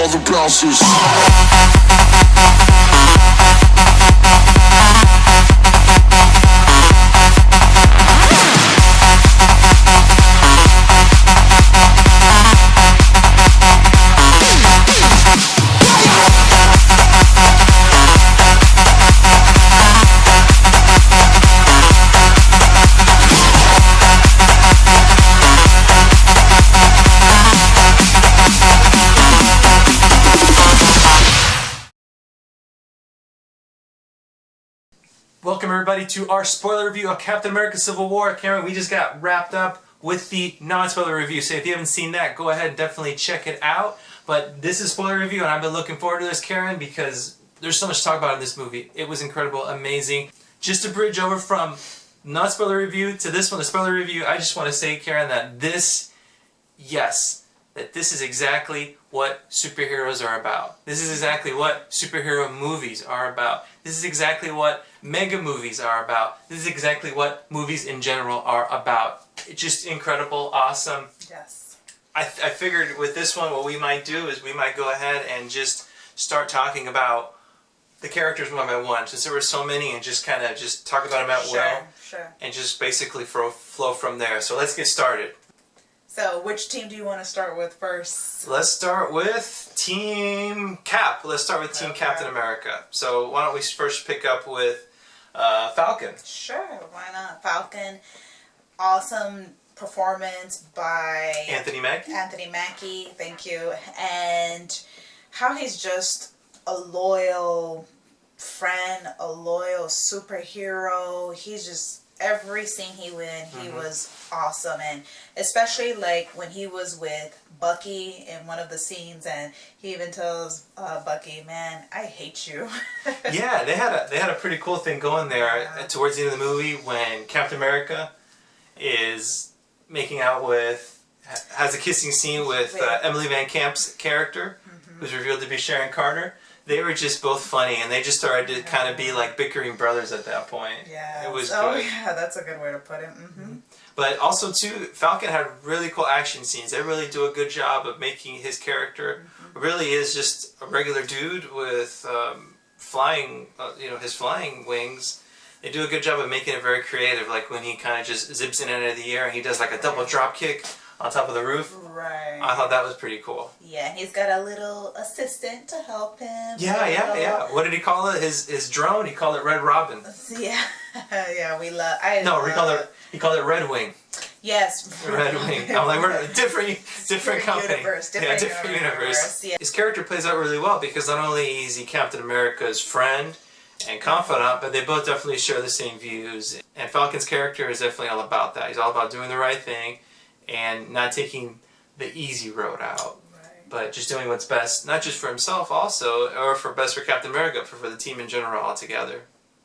all the bouncers. Welcome everybody to our spoiler review of Captain America Civil War. Cameron, we just got wrapped up with the non-spoiler review, so if you haven't seen that, go ahead and definitely check it out. But this is spoiler review, and I've been looking forward to this, Karen, because there's so much to talk about in this movie. It was incredible, amazing. Just to bridge over from non-spoiler review to this one, the spoiler review, I just want to say, Karen, that this is exactly what superheroes are about. This is exactly what superhero movies are about. This is exactly what mega movies are about. This is exactly what movies in general are about. It's just incredible, awesome. Yes. I figured with this one what we might do is we might go ahead and just start talking about the characters one by one, since there were so many, and just kind of just talk about them out well. Sure. And just basically flow from there. So let's get started. So, which team do you want to start with first? Let's start with Team Cap. Let's start with Team Captain America. So why don't we first pick up with Falcon? Sure, why not? Falcon, awesome performance by Anthony Mackie, thank you. And how he's just a loyal friend, a loyal superhero. He's just, every scene he went, he was awesome. And especially like when he was with Bucky in one of the scenes, and he even tells Bucky, "Man, I hate you." Yeah, they had a pretty cool thing going there towards the end of the movie when Captain America is making out with, has a kissing scene with Emily Van Camp's character, who's revealed to be Sharon Carter. They were just both funny, and they just started to kind of be like bickering brothers at that point. Yeah. It was oh good. yeah, that's a good way to put it. But also too, Falcon had really cool action scenes. They really do a good job of making his character really is just a regular dude with flying, his flying wings. They do a good job of making it very creative. Like when he kind of just zips in and out of the air, and he does like a double drop kick on top of the roof. Right. I thought that was pretty cool. Yeah, he's got a little assistant to help him. Yeah. What did he call it? His drone? He called it Red Robin. Yeah. Yeah, we love. He called it Red Wing. Yes. Red Wing. I'm like, we're a different company. Different universe. Yeah. His character plays out really well because not only is he Captain America's friend and confidant, but they both definitely share the same views. And Falcon's character is definitely all about that. He's all about doing the right thing and not taking the easy road out, but just doing what's best, not just for himself also, or for best for Captain America, but for the team in general altogether.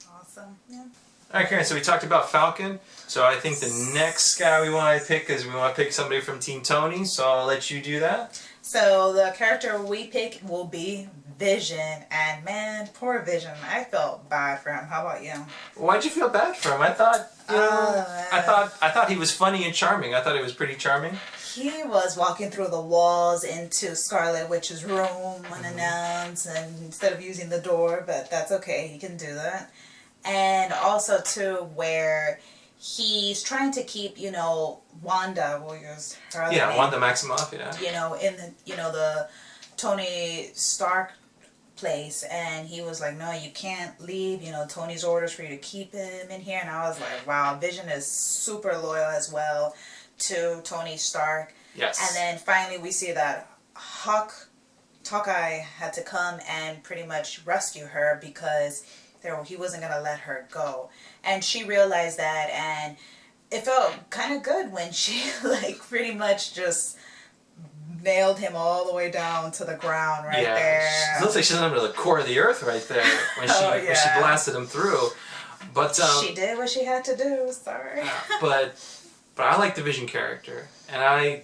Awesome. Yeah. Alright, Karen, so we talked about Falcon, so I think the next guy we want to pick is we want to pick somebody from Team Tony, so I'll let you do that. So the character we pick will be Vision, and man, poor Vision. I felt bad for him. How about you? Why'd you feel bad for him? I thought, I thought he was funny and charming. I thought he was pretty charming. He was walking through the walls into Scarlet Witch's room unannounced, and instead of using the door, but that's okay. He can do that. And also too, where he's trying to keep, Wanda, we'll use her other name, Wanda Maximoff, in the Tony Stark place, and he was like, no, you can't leave, Tony's orders for you to keep him in here. And I was like, wow, Vision is super loyal as well to Tony Stark. Yes. And then finally we see that Hawkeye had to come and pretty much rescue her because he wasn't going to let her go. And she realized that, and it felt kind of good when she pretty much just nailed him all the way down to the ground there. It looks like she's under the core of the earth right there when she blasted him through. But she did what she had to do. Sorry. but I like the Vision character, and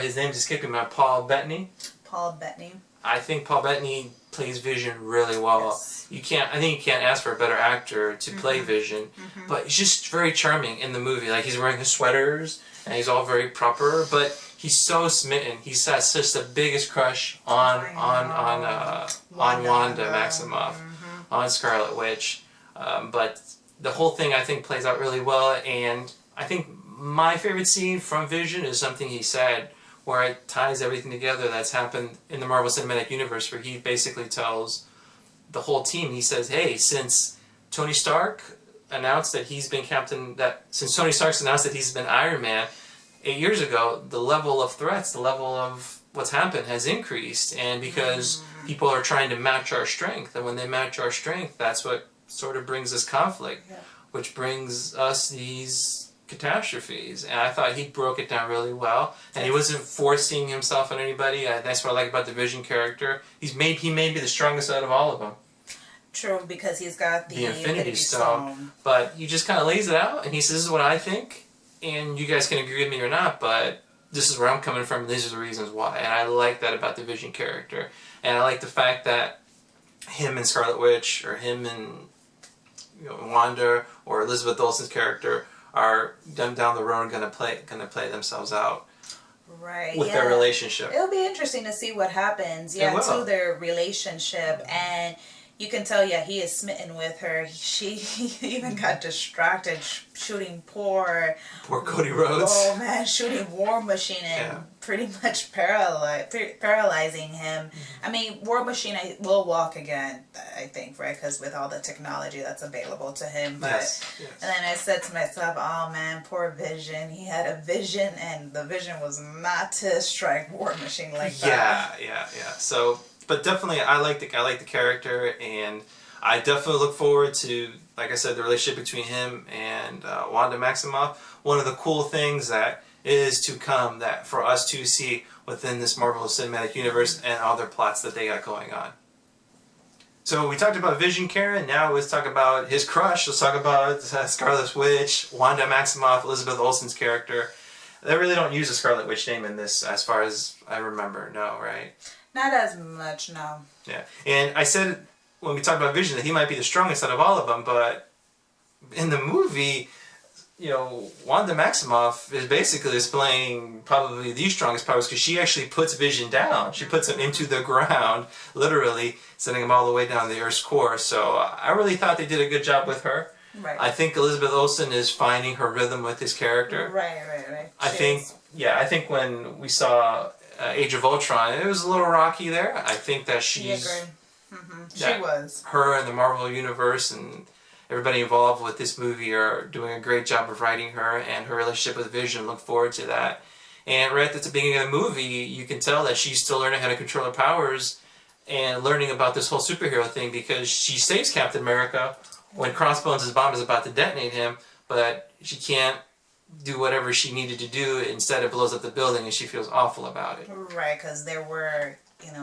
his name's escaping me. Paul Bettany. Paul Bettany. I think Paul Bettany plays Vision really well. Yes. I think you can't ask for a better actor to play Vision, but he's just very charming in the movie. Like, he's wearing his sweaters and he's all very proper, but he's so smitten. He has just the biggest crush on Wanda Maximoff, on Scarlet Witch. But the whole thing, I think, plays out really well. And I think my favorite scene from Vision is something he said, where it ties everything together that's happened in the Marvel Cinematic Universe, where he basically tells the whole team, he says, hey, since Tony Stark announced that he's been since Tony Stark's announced that he's been Iron Man 8 years ago, the level of threats, the level of what's happened has increased, and because people are trying to match our strength, and when they match our strength, that's what sort of brings us conflict, which brings us these catastrophes. And I thought he broke it down really well, and he wasn't forcing himself on anybody. That's what I like about the Vision character. He may be the strongest out of all of them. True, because he's got the Infinity Stone. But he just kind of lays it out, and he says, this is what I think, and you guys can agree with me or not, but this is where I'm coming from, and these are the reasons why. And I like that about the Vision character. And I like the fact that him and Scarlet Witch, or him and Wanda, or Elizabeth Olsen's character, are down the road going to play themselves out. Right. With their relationship. It'll be interesting to see what happens, to their relationship. And you can tell, he is smitten with her. She even got distracted shooting poor Cody Rhodes. Oh man, shooting War Machine and pretty much paralyzing him. I mean, War Machine will walk again, I think, right? Because with all the technology that's available to him. But and then I said to myself, oh man, poor Vision. He had a vision, and the vision was not to strike War Machine like that. Yeah. So. But definitely, I like the character, and I definitely look forward to, like I said, the relationship between him and Wanda Maximoff. One of the cool things that is to come that for us to see within this Marvel Cinematic Universe and other plots that they got going on. So we talked about Vision, Karen. Now let's talk about his crush. Let's talk about Scarlet Witch, Wanda Maximoff, Elizabeth Olsen's character. They really don't use a Scarlet Witch name in this, as far as I remember. No, right? Not as much, no. Yeah, and I said when we talked about Vision that he might be the strongest out of all of them, but in the movie, Wanda Maximoff is basically displaying probably the strongest powers, because she actually puts Vision down. She puts him into the ground, literally, sending him all the way down the Earth's core. So I really thought they did a good job with her. Right. I think Elizabeth Olsen is finding her rhythm with his character. Right. I think when we saw Age of Ultron, it was a little rocky there. I think that she's... She was. Her and the Marvel Universe and everybody involved with this movie are doing a great job of writing her and her relationship with Vision. Look forward to that. And right at the beginning of the movie, you can tell that she's still learning how to control her powers and learning about this whole superhero thing, because she saves Captain America when Crossbones' bomb is about to detonate him, but she can't do whatever she needed to do. Instead, it blows up the building, and she feels awful about it. Right, because there were,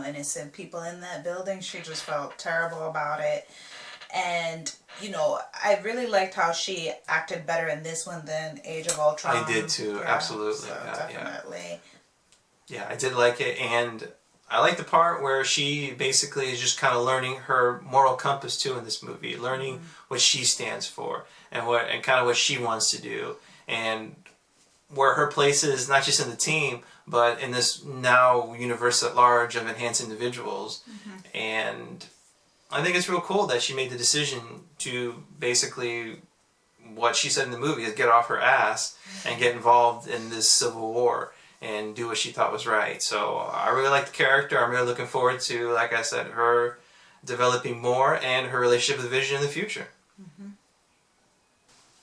innocent people in that building. She just felt terrible about it. And, I really liked how she acted better in this one than Age of Ultron. I did too, absolutely. So definitely. Yeah, I did like it, and I like the part where she basically is just kind of learning her moral compass too in this movie, learning what she stands for and kind of what she wants to do, and where her place is not just in the team, but in this now universe at large of enhanced individuals. And I think it's real cool that she made the decision to basically, what she said in the movie, is get off her ass and get involved in this civil war and do what she thought was right. So I really like the character. I'm really looking forward to, like I said, her developing more and her relationship with Vision in the future.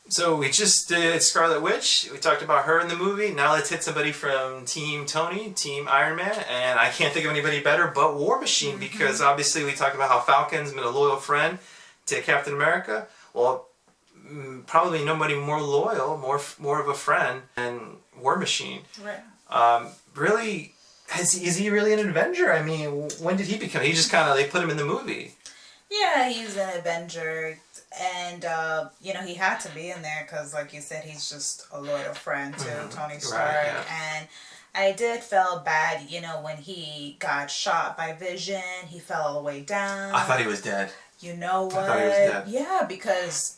So we just did Scarlet Witch. We talked about her in the movie. Now let's hit somebody from Team Tony, Team Iron Man. And I can't think of anybody better but War Machine, because obviously we talked about how Falcon's been a loyal friend to Captain America. Well, probably nobody more loyal, more of a friend than War Machine. Right. Really, is he really an Avenger? I mean, when did he become? He just kind of, they put him in the movie. Yeah, he's an Avenger. And, he had to be in there because, like you said, he's just a loyal friend to Tony Stark. Right, yeah. And I did feel bad, when he got shot by Vision, he fell all the way down. I thought he was dead. You know what? I thought he was dead. Yeah, because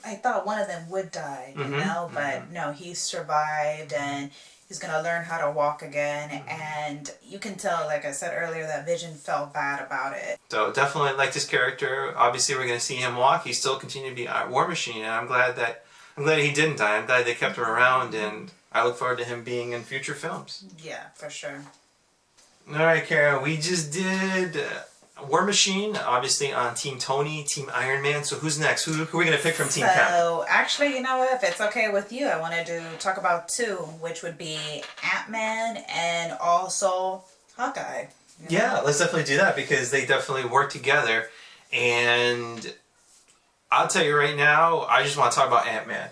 I thought one of them would die, but no, he survived, and He's gonna learn how to walk again, and you can tell, like I said earlier, that Vision felt bad about it. So definitely like this character. Obviously, we're going to see him walk. He still continued to be War Machine, and I'm glad he didn't die. I'm glad they kept him around, and I look forward to him being in future films. Yeah, for sure. All right, Kara, we just did War Machine, obviously on Team Tony, Team Iron Man. So who's next? Who are we going to pick from Team Cap? So, actually, you know what? If it's okay with you, I wanted to talk about two, which would be Ant-Man and also Hawkeye. You know? Yeah, let's definitely do that because they definitely work together. And I'll tell you right now, I just want to talk about Ant-Man.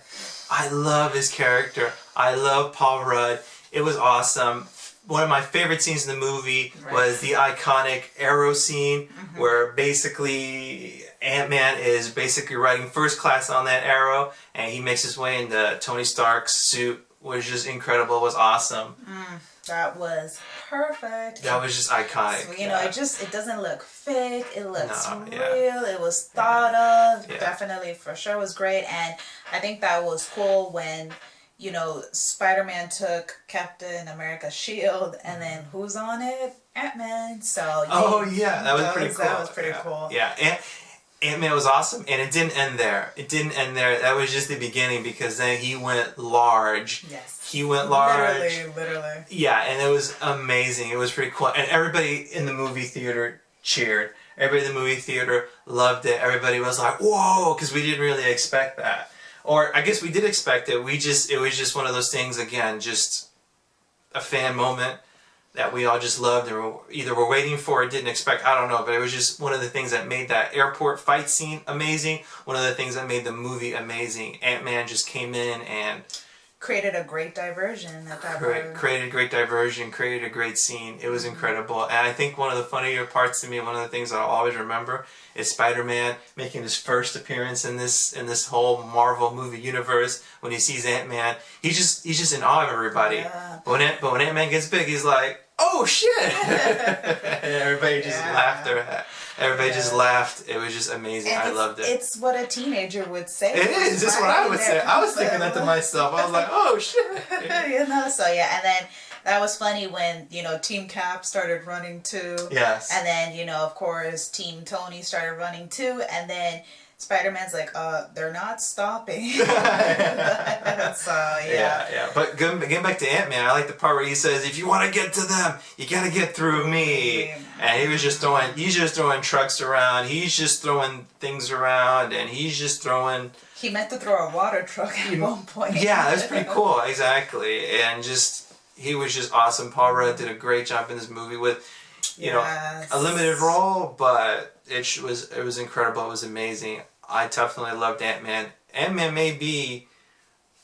I love his character. I love Paul Rudd. It was awesome. One of my favorite scenes in the movie was the iconic arrow scene where basically Ant-Man is basically riding first class on that arrow and he makes his way into Tony Stark's suit. Was just incredible. It was awesome. That was perfect. That was just iconic. So, you know, it doesn't look fake. It looks real. It was thought of. Yeah. Definitely, for sure, was great. And I think that was cool when, you know, Spider-Man took Captain America's shield, and then who's on it? Ant-Man. So that was pretty cool. That was pretty cool. Yeah, Ant-Man was awesome, and it didn't end there. It didn't end there. That was just the beginning because then he went large. Yes. He went large. Literally. Yeah, and it was amazing. It was pretty cool, and everybody in the movie theater cheered. Everybody in the movie theater loved it. Everybody was like, "Whoa!" because we didn't really expect that. Or I guess we did expect it. It was just one of those things, again, just a fan moment that we all just loved and either were waiting for or didn't expect. I don't know, but it was just one of the things that made that airport fight scene amazing. One of the things that made the movie amazing. Ant-Man just came in and created a great diversion at that point. Created a great diversion, created a great scene. It was incredible. And I think one of the funnier parts to me, one of the things I'll always remember is Spider-Man making his first appearance in this whole Marvel movie universe. When he sees Ant-Man, he's just in awe of everybody. Yeah. But when Ant-Man gets big, he's like, "Oh shit!" And everybody just laughed. Everybody just laughed. It was just amazing. I loved it. It's what a teenager would say. It is. That's what I would say. I was thinking that to myself. I was like, "Oh shit!" You know. So yeah, and then that was funny when, you know, Team Cap started running too. Yes. And then, you know, of course, Team Tony started running too, and then Spider-Man's like, they're not stopping. So, yeah. Yeah. But getting back to Ant-Man, I like the part where he says, "If you want to get to them, you got to get through me." And he's just throwing trucks around. He's just throwing things around, and he's just throwing... He meant to throw a water truck at one point. Yeah, that's pretty cool. Exactly. And he was just awesome. Paul Rudd did a great job in this movie with, you know, a limited role, but it was incredible. It was amazing. I definitely loved Ant-Man. Ant-Man may be,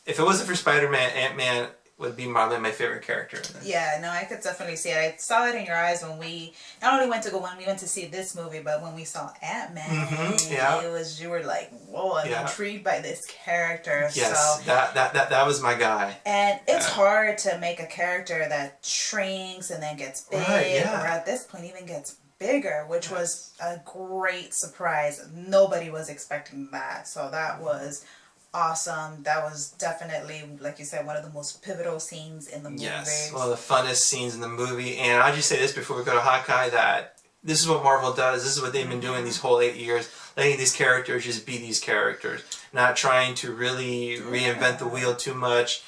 if it wasn't for Spider-Man, Ant-Man would be probably my favorite character in this. Yeah, no, I could definitely see it. I saw it in your eyes when we not only went to see this movie, but when we saw Ant-Man, it was, you were like, "Whoa, I'm intrigued by this character." Yes, so, that was my guy. And it's hard to make a character that shrinks and then gets big, or at this point even gets bigger, which was a great surprise. Nobody was expecting that, so that was awesome. That was definitely, like you said, one of the most pivotal scenes in the movie. Yes, one of the funnest scenes in the movie. And I'll just say this before we go to Hawkeye, that this is what Marvel does. This is what they've been doing these whole 8 years, letting these characters just be these characters, not trying to really reinvent the wheel too much.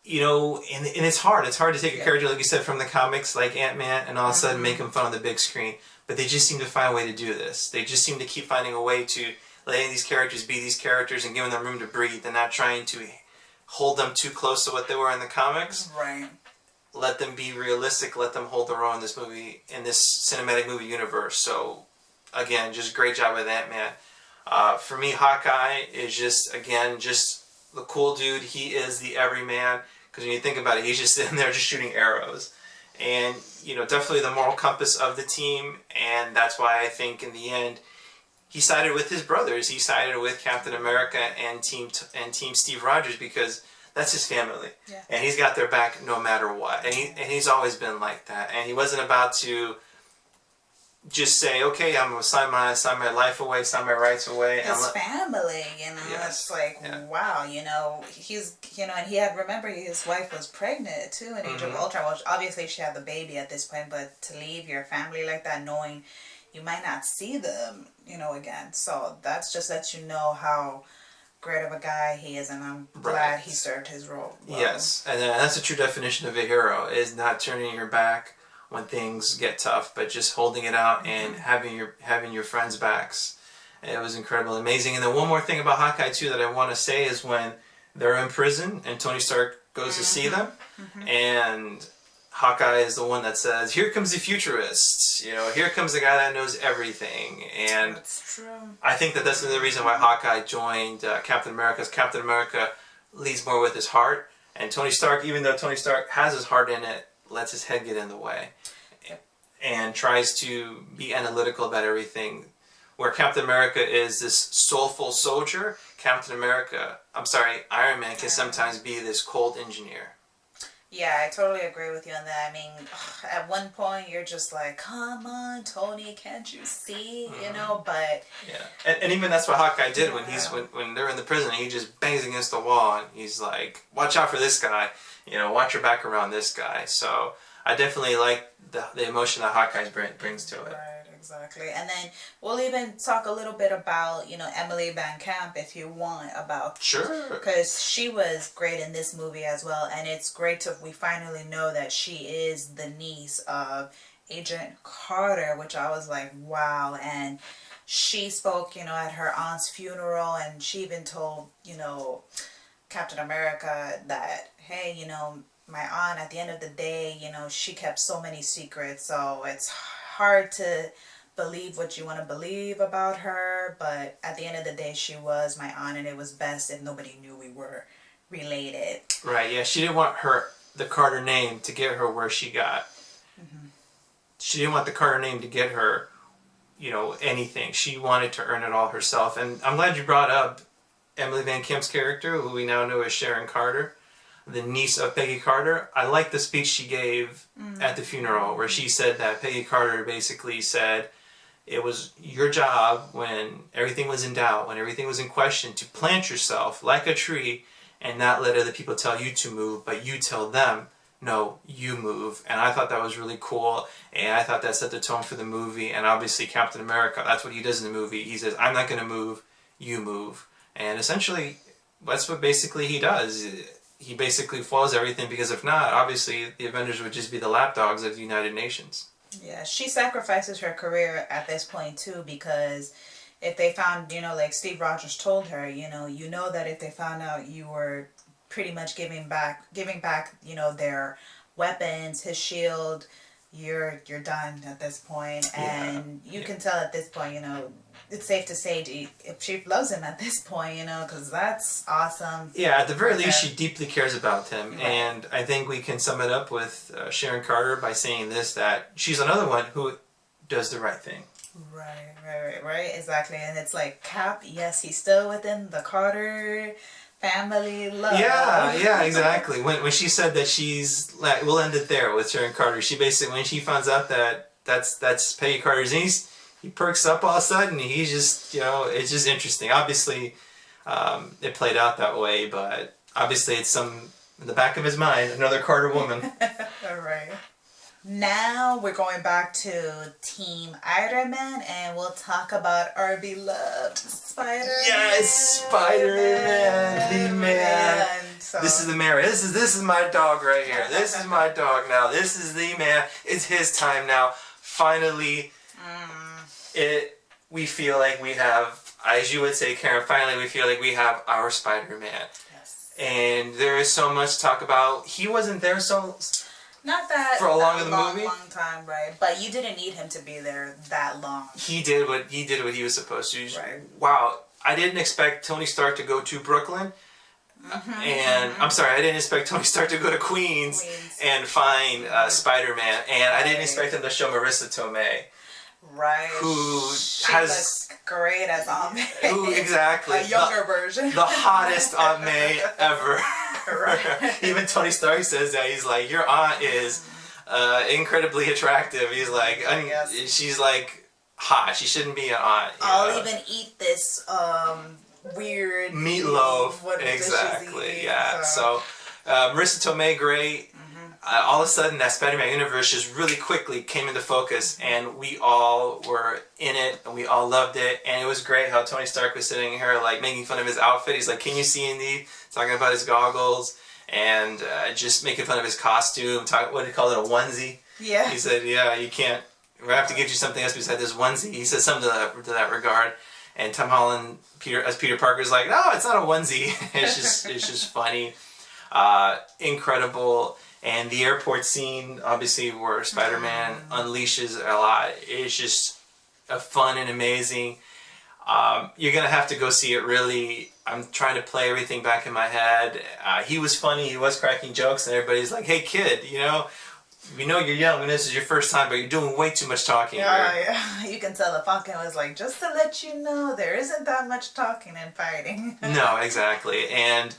You know, and it's hard. It's hard to take a character, like you said, from the comics, like Ant-Man, and all of a sudden make him fun on the big screen. But they just seem to find a way to do this. They just seem to keep finding a way to letting these characters be these characters and giving them room to breathe and not trying to hold them too close to what they were in the comics. Right. Let them be realistic. Let them hold their own in this movie, in this cinematic movie universe. So, again, just great job with Ant-Man. For me, Hawkeye is just the cool dude. He is the everyman. Because when you think about it, he's just sitting there just shooting arrows. And, you know, definitely the moral compass of the team. And that's why I think in the end, he sided with his brothers. He sided with Captain America and Team Steve Rogers because that's his family. Yeah. And he's got their back no matter what. And he's always been like that. And he wasn't about to just say, okay, I'm gonna sign my life away, sign my rights away. His family, you know, Yes. it's like, wow, you know, he's, you know, and he had, remember, his wife was pregnant too in Age of Ultron. Well, obviously she had the baby at this point, but to leave your family like that, knowing you might not see them, you know, again. So that's just lets you know how great of a guy he is, and I'm glad he served his role well. Yes, and that's the true definition of a hero, is not turning your back when things get tough, but just holding it out and having your friends' backs. It was incredible, amazing. And then one more thing about Hawkeye too that I want to say is when they're in prison and Tony Stark goes to see them, and Hawkeye is the one that says, "Here comes the futurist. You know, here comes the guy that knows everything." And that's true. I think that's the reason why Hawkeye joined Captain America. Because Captain America leads more with his heart, and Tony Stark, even though Tony Stark has his heart in it, lets his head get in the way and tries to be analytical about everything. Where Captain America is this soulful soldier, Iron Man can sometimes be this cold engineer. Yeah, I totally agree with you on that. I mean, at one point you're just like, come on, Tony, can't you see? You know, but... Yeah, and even that's what Hawkeye did when they're in the prison, he just bangs against the wall and he's like, watch out for this guy. You know, watch your back around this guy. So I definitely like the emotion that Hawkeye brings to it. Right, exactly. And then we'll even talk a little bit about, you know, Emily Van Camp if you want, about... Sure. Because she was great in this movie as well. And it's great we finally know that she is the niece of Agent Carter, which I was like, wow. And she spoke, you know, at her aunt's funeral, and she even told, you know, Captain America that, hey, you know, my aunt, at the end of the day, you know, she kept so many secrets, so it's hard to believe what you want to believe about her, but at the end of the day, she was my aunt, and it was best if nobody knew we were related. Right, yeah, she didn't want the Carter name to get her where she got. She didn't want the Carter name to get her, you know, anything. She wanted to earn it all herself. And I'm glad you brought up Emily Van Camp's character, who we now know as Sharon Carter, the niece of Peggy Carter. I like the speech she gave at the funeral, where she said that Peggy Carter basically said it was your job, when everything was in doubt, when everything was in question, to plant yourself like a tree and not let other people tell you to move, but you tell them, no, you move. And I thought that was really cool, and I thought that set the tone for the movie. And obviously Captain America, that's what he does in the movie. He says, I'm not going to move, you move. And essentially, that's what basically he does. He basically follows everything, because if not, obviously the Avengers would just be the lapdogs of the United Nations. Yeah, she sacrifices her career at this point too, because if they found, you know, like Steve Rogers told her, you know that if they found out you were pretty much giving back, you know, their weapons, his shield, you're done at this point. And you can tell at this point, you know, it's safe to say if she loves him at this point, you know, because that's awesome. Yeah, at the very least, she deeply cares about him. Right. And I think we can sum it up with Sharon Carter by saying this, that she's another one who does the right thing. Right, exactly. And it's like, Cap, yes, he's still within the Carter family love. Yeah, exactly. When she said that she's, like, we'll end it there with Sharon Carter, she basically, when she finds out that that's Peggy Carter's niece, he perks up all of a sudden. He's just, you know, it's just interesting. Obviously, it played out that way, but obviously it's in the back of his mind, another Carter woman. All right. Now we're going back to Team Iron Man, and we'll talk about our beloved SpiderMan. Yes, SpiderMan, the man. So, this is the man. This is my dog right here. This is my dog now. This is the man. It's his time now. Finally, we feel like we have, as you would say, Karen, finally we feel like we have our Spider-Man. Yes. And there is so much to talk about. He wasn't there not that for a long time, right? But you didn't need him to be there that long. He did what he was supposed to. Right. Wow, I didn't expect Tony Stark to go to Brooklyn. I'm sorry, I didn't expect Tony Stark to go to Queens. And find Spider-Man, and I didn't expect him to show Marissa Tomei. Right. She looks great as Aunt May. Who exactly? A younger version. The hottest Aunt May ever. Right. Even Tony Stark says that. He's like, your aunt is incredibly attractive. He's like, Yes. she's like hot. She shouldn't be an aunt. I'll even eat this weird meatloaf. what Exactly. eating, Yeah. So Marissa Tomei, great. All of a sudden, that Spider-Man universe just really quickly came into focus, and we all were in it, and we all loved it. And it was great how Tony Stark was sitting here, like, making fun of his outfit. He's like, "Can you see Indy?" Talking about his goggles, and just making fun of his costume. What did he call it, a onesie? Yeah. He said, "Yeah, you can't. We have to get you something else besides this onesie." He said something to that regard. And Tom Holland, as Peter Parker's like, "No, it's not a onesie." It's just funny, incredible. And the airport scene, obviously, where Spider-Man unleashes a lot, is just fun and amazing. You're going to have to go see it, really. I'm trying to play everything back in my head. He was funny. He was cracking jokes. And everybody's like, "Hey, kid, we know you're young and this is your first time, but you're doing way too much talking." Yeah. You can tell the Falcon was like, "Just to let you know, there isn't that much talking and fighting." No, exactly. And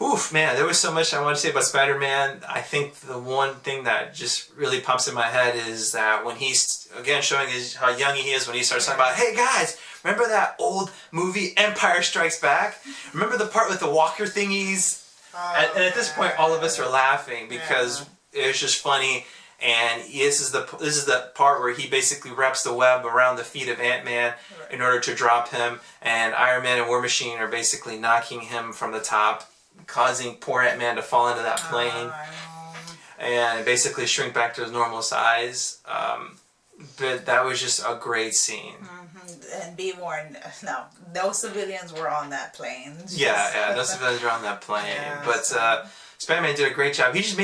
oof, man, there was so much I want to say about Spider-Man. I think the one thing that just really pops in my head is that when he's, again, showing how young he is, when he starts talking about, "Hey guys, remember that old movie Empire Strikes Back? Remember the part with the walker thingies?" And at this point, all of us are laughing because it's just funny. And this is the part where he basically wraps the web around the feet of AntMan in order to drop him. And Iron Man and War Machine are basically knocking him from the top, causing poor AntMan to fall into that plane and basically shrink back to his normal size. But that was just a great scene. And be warned, no civilians were on that plane. Yeah, no civilians were on that plane. Yeah, but Spider-Man did a great job. He just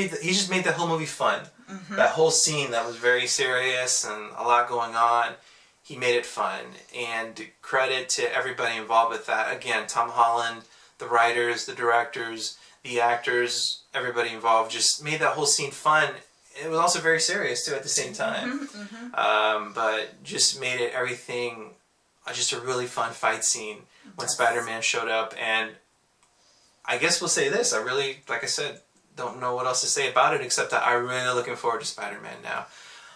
made the whole movie fun. That whole scene that was very serious and a lot going on, he made it fun. And credit to everybody involved with that. Again, Tom Holland, the writers, the directors, the actors, everybody involved just made that whole scene fun. It was also very serious too at the same time. But just made it everything just a really fun fight scene when Spider-Man showed up. And I guess we'll say this, I really, like I said, don't know what else to say about it except that I'm really looking forward to Spider-Man now.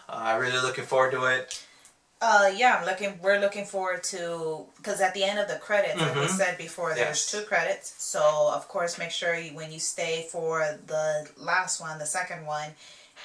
I'm really looking forward to it. Yeah, we're looking forward to, because at the end of the credits, like we said before, there's 2 credits. So, of course, make sure when you stay for the last one, the second one,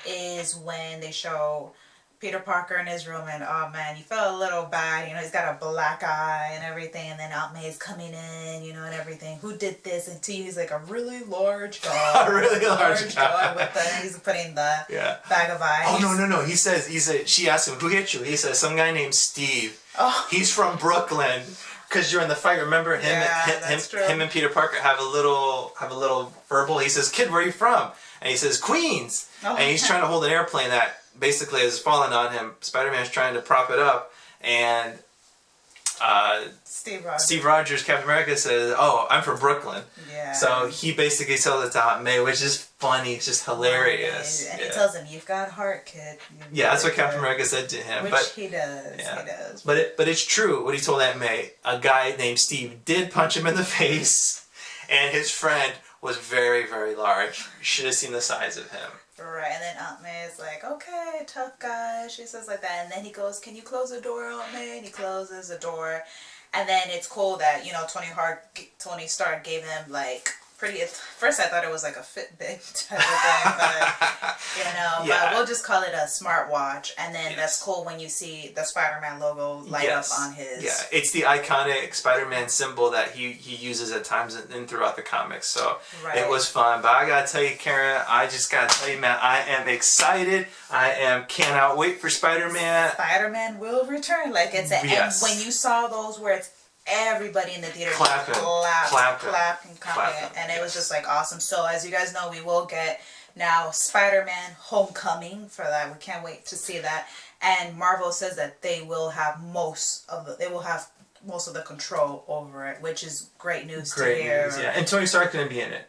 is when they show Peter Parker in his room, and oh man, you felt a little bad, he's got a black eye and everything, and then Aunt May's coming in, and everything. Who did this? And to you, he's like, a really large dog. A really large dog. He's putting the bag of ice. Oh, no. He said, she asked him, "Who hit you?" He says, "Some guy named Steve. He's from Brooklyn." Because during the fight, remember him and Peter Parker have a little verbal. He says, "Kid, where are you from?" And he says, "Queens." And he's trying to hold an airplane that basically has fallen on him. Spider-Man's trying to prop it up, and Steve Rogers, Captain America, says, "Oh, I'm from Brooklyn." Yeah. So he basically tells it to Aunt May, which is funny. It's just hilarious. And he tells him, "You've got heart, kid." That's what Captain America said to him. Which he does. Yeah. He does. But it's true what he told Aunt May. A guy named Steve did punch him in the face, and his friend was very, very large. You should have seen the size of him. Right, and then Aunt May is like, "Okay, tough guy." She says like that, and then he goes, "Can you close the door, Aunt May?" And he closes the door, and then it's cool that Tony Stark gave him like pretty. At first, I thought it was like a Fitbit type of thing, but but we'll just call it a smartwatch. And then that's cool when you see the Spider-Man logo light up on his. Yeah, it's the iconic Spider-Man symbol that he uses at times and throughout the comics. So it was fun. But I gotta tell you, Karen, I just gotta tell you, man, I am excited. Cannot wait for Spider-Man. Spider-Man will return. Like it's and when you saw those where it's everybody in the theater clapping, and it was just like awesome. So as you guys know, we will get now Spider-Man Homecoming for that. We can't wait to see that. And Marvel says that they will have most of the control over it, which is great news to hear. News, yeah. And Tony Stark's going to be in it.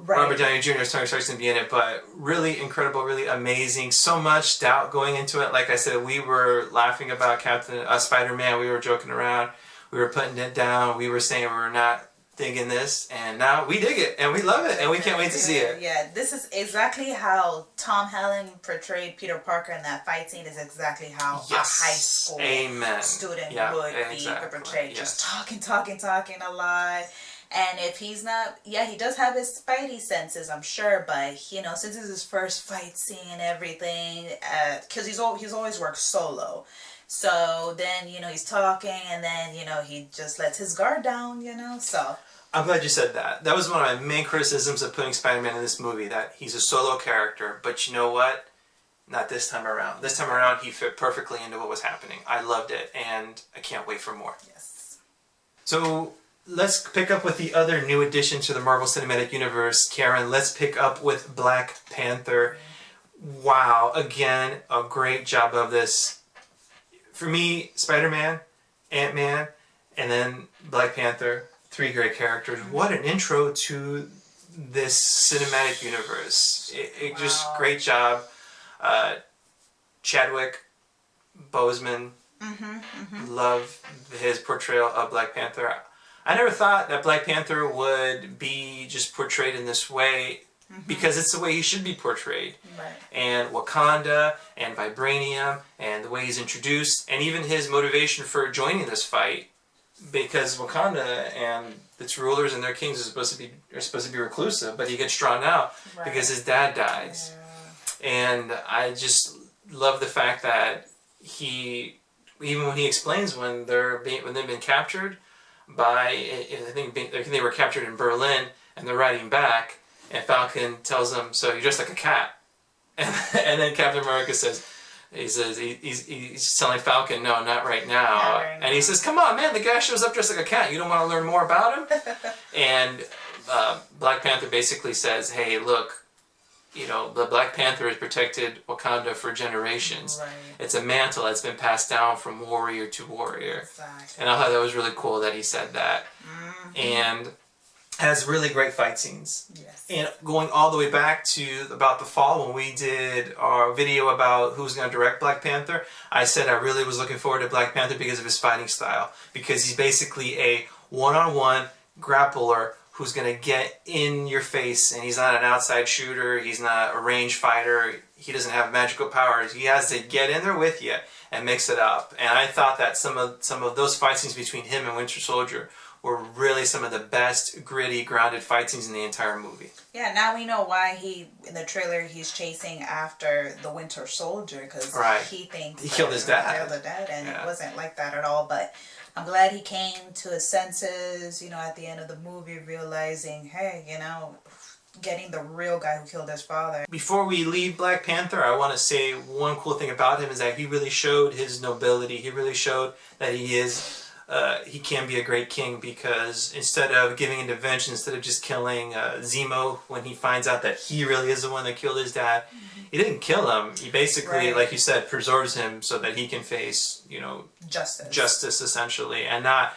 Robert Downey Jr. Tony Stark's going to be in it, but really incredible, really amazing. So much doubt going into it. Like I said, we were laughing about Spider-Man. We were joking around. We were putting it down. We were saying we were not digging this, and now we dig it, and we love it, and we can't wait to see it. Yeah, this is exactly how Tom Holland portrayed Peter Parker in that fight scene. Is exactly how a high school student would be portrayed. Just talking a lot. And if he's not, he does have his spidey senses, I'm sure, but, you know, since it's his first fight scene and everything, because he's always worked solo. So then, you know, he's talking, and then, you know, he just lets his guard down, you know, so. I'm glad you said that. That was one of my main criticisms of putting Spider-Man in this movie, that he's a solo character, but you know what? Not this time around. This time around, he fit perfectly into what was happening. I loved it, and I can't wait for more. Yes. So, let's pick up with the other new addition to the Marvel Cinematic Universe, Karen. Let's pick up with Black Panther. Wow, again, a great job of this. For me, Spider-Man, AntMan, and then Black Panther, 3 great characters. What an intro to this cinematic universe. It just, great job. Chadwick Boseman, love his portrayal of Black Panther. I never thought that Black Panther would be just portrayed in this way, because it's the way he should be portrayed. Right. And Wakanda and Vibranium and the way he's introduced, and even his motivation for joining this fight, because Wakanda and its rulers and their kings are supposed to be reclusive, but he gets drawn out because his dad dies. Yeah. And I just love the fact that he, even when he explains when they've been captured by, I think they were captured in Berlin, and they're riding back, and Falcon tells them, "So you're just like a cat," and then Captain America says, he's telling Falcon, "No, not right now," and he says, "Come on, man, the guy shows up just like a cat. You don't want to learn more about him?" And Black Panther basically says, "Hey, look, you know, the Black Panther has protected Wakanda for generations. Right. It's a mantle that's been passed down from warrior to warrior." Exactly. And I thought that was really cool that he said that. And has really great fight scenes. Yes. And going all the way back to about the fall, when we did our video about who's going to direct Black Panther, I said I really was looking forward to Black Panther because of his fighting style. Because he's basically a one-on-one grappler who's going to get in your face, and he's not an outside shooter, he's not a range fighter, he doesn't have magical powers. He has to get in there with you and mix it up. And I thought that some of those fight scenes between him and Winter Soldier were really some of the best, gritty, grounded fight scenes in the entire movie. Yeah, now we know why in the trailer, he's chasing after the Winter Soldier, because he thinks he killed his dad. And it wasn't like that at all, but I'm glad he came to his senses, you know, at the end of the movie, realizing, hey, you know, getting the real guy who killed his father. Before we leave Black Panther, I want to say one cool thing about him is that he really showed his nobility. He really showed that he can be a great king, because instead of giving into vengeance, instead of just killing Zemo when he finds out that he really is the one that killed his dad, he didn't kill him. He basically, like you said, preserves him so that he can face, you know, justice essentially, and not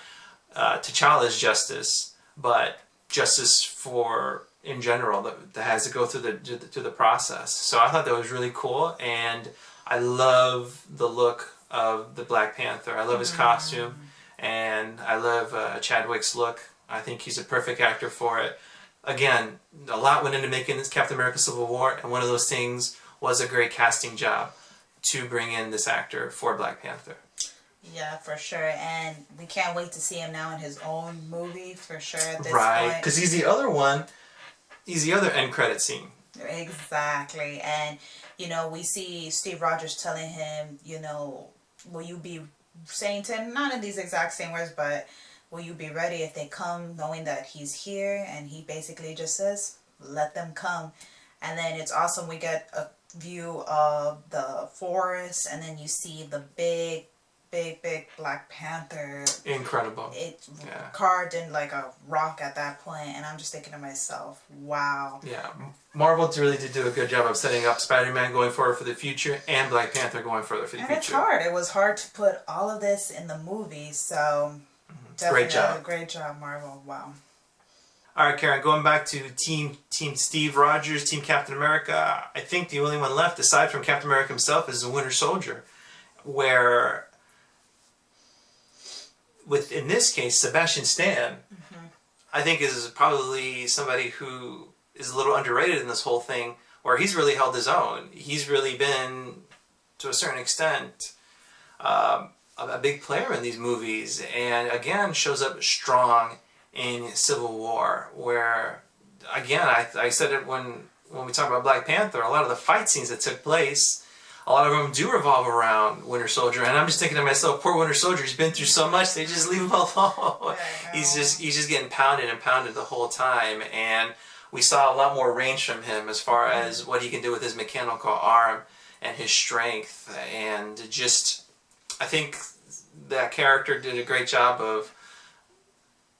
T'Challa's justice, but justice for in general that has to go through the process. So I thought that was really cool, and I love the look of the Black Panther. I love his costume. And I love Chadwick's look. I think he's a perfect actor for it. Again, a lot went into making this Captain America Civil War, and one of those things was a great casting job to bring in this actor for Black Panther. Yeah, for sure. And we can't wait to see him now in his own movie, for sure, at this point. Because he's the other one. He's the other end credit scene. Exactly. And, you know, we see Steve Rogers telling him, you know, will you be saying to him, not in these exact same words, but will you be ready if they come, knowing that he's here? And he basically just says, let them come. And then it's awesome. We get a view of the forest, and then you see the big Black Panther. Incredible. It's carved in like a rock at that point, and I'm just thinking to myself, wow. Yeah, Marvel really did do a good job of setting up Spider-Man going forward for the future, and Black Panther going further for the future. And it's hard. It was hard to put all of this in the movie, so definitely great job, Marvel. Wow. All right, Karen, going back to Team Steve Rogers, Team Captain America, I think the only one left, aside from Captain America himself, is the Winter Soldier, where, in this case, Sebastian Stan I think is probably somebody who is a little underrated in this whole thing, where he's really held his own. He's really been, to a certain extent, a big player in these movies, and again shows up strong in Civil War, where again I said it when we talk about Black Panther, a lot of the fight scenes that took place, a lot of them do revolve around Winter Soldier, and I'm just thinking to myself, poor Winter Soldier, he's been through so much, they just leave him alone. He's just getting pounded and pounded the whole time, and we saw a lot more range from him as far as what he can do with his mechanical arm and his strength, and just, I think that character did a great job of